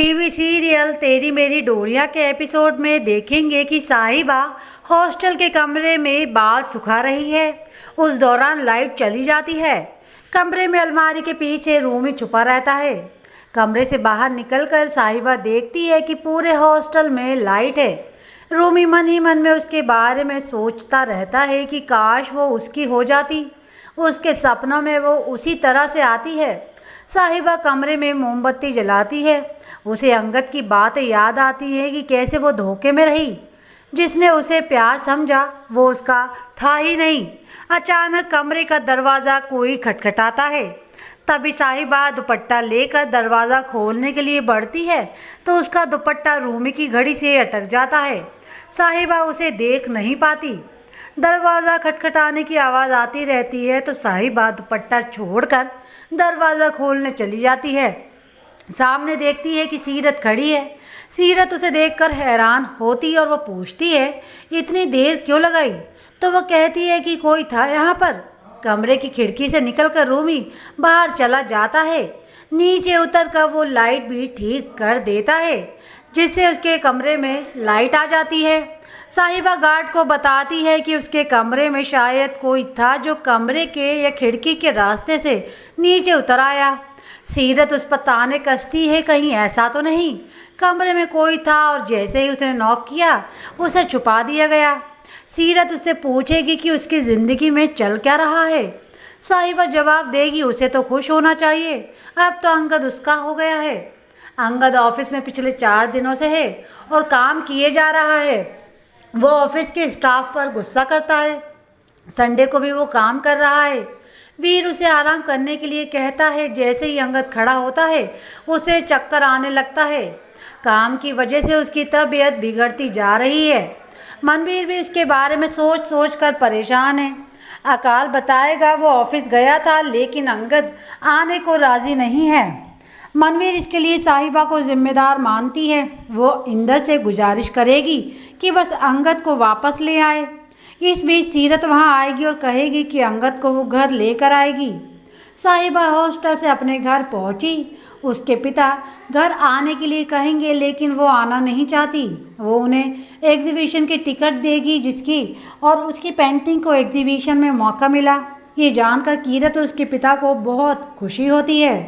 TV serial तेरी मेरी डोरिया के एपिसोड में देखेंगे कि साहिबा हॉस्टल के कमरे में बाल सुखा रही है। उस दौरान लाइट चली जाती है। कमरे में अलमारी के पीछे रूमी छुपा रहता है। कमरे से बाहर निकलकर साहिबा देखती है कि पूरे हॉस्टल में लाइट है। रूमी मन ही मन में उसके बारे में सोचता रहता है कि काश वो उसकी हो जाती। उसके सपनों में वो उसी तरह से आती है। साहिबा कमरे में मोमबत्ती जलाती है। उसे अंगद की बातें याद आती है कि कैसे वो धोखे में रही। जिसने उसे प्यार समझा वो उसका था ही नहीं। अचानक कमरे का दरवाज़ा कोई खटखटाता है। तभी साहिबा दुपट्टा लेकर दरवाज़ा खोलने के लिए बढ़ती है तो उसका दुपट्टा रूमी की घड़ी से अटक जाता है। साहिबा उसे देख नहीं पाती। दरवाज़ा खटखटाने की आवाज़ आती रहती है तो साहिबा दुपट्टा छोड़कर दरवाज़ा खोलने चली जाती है। सामने देखती है कि सीरत खड़ी है। सीरत उसे देखकर हैरान होती और वो पूछती है इतनी देर क्यों लगाई। तो वह कहती है कि कोई था यहाँ पर। कमरे की खिड़की से निकलकर रूमी बाहर चला जाता है। नीचे उतरकर वो लाइट भी ठीक कर देता है जिससे उसके कमरे में लाइट आ जाती है। साहिबा गार्ड को बताती है कि उसके कमरे में शायद कोई था जो कमरे के या खिड़की के रास्ते से नीचे उतर आया। सीरत उस पर ताने कसती है कहीं ऐसा तो नहीं कमरे में कोई था और जैसे ही उसने नॉक किया उसे छुपा दिया गया। सीरत उससे पूछेगी कि उसकी ज़िंदगी में चल क्या रहा है। साहिबा जवाब देगी उसे तो खुश होना चाहिए, अब तो अंगद उसका हो गया है। अंगद ऑफिस में पिछले 4 दिनों से है और काम किए जा रहा है। वो ऑफिस के स्टाफ पर गुस्सा करता है। संडे को भी वो काम कर रहा है। वीर उसे आराम करने के लिए कहता है। जैसे ही अंगद खड़ा होता है उसे चक्कर आने लगता है। काम की वजह से उसकी तबीयत बिगड़ती जा रही है। मनवीर भी उसके बारे में सोच सोच कर परेशान है। अकाल बताएगा वो ऑफिस गया था लेकिन अंगद आने को राज़ी नहीं है। मनवीर इसके लिए साहिबा को जिम्मेदार मानती है। वो इंदर से गुजारिश करेगी कि बस अंगद को वापस ले आए। इस बीच सीरत वहां आएगी और कहेगी कि अंगद को वो घर लेकर आएगी। साहिबा हॉस्टल से अपने घर पहुंची। उसके पिता घर आने के लिए कहेंगे लेकिन वो आना नहीं चाहती। वो उन्हें एग्जीबिशन की टिकट देगी जिसकी और उसकी पेंटिंग को एग्जीबिशन में मौका मिला। ये जानकर कीरत और उसके पिता को बहुत खुशी होती है।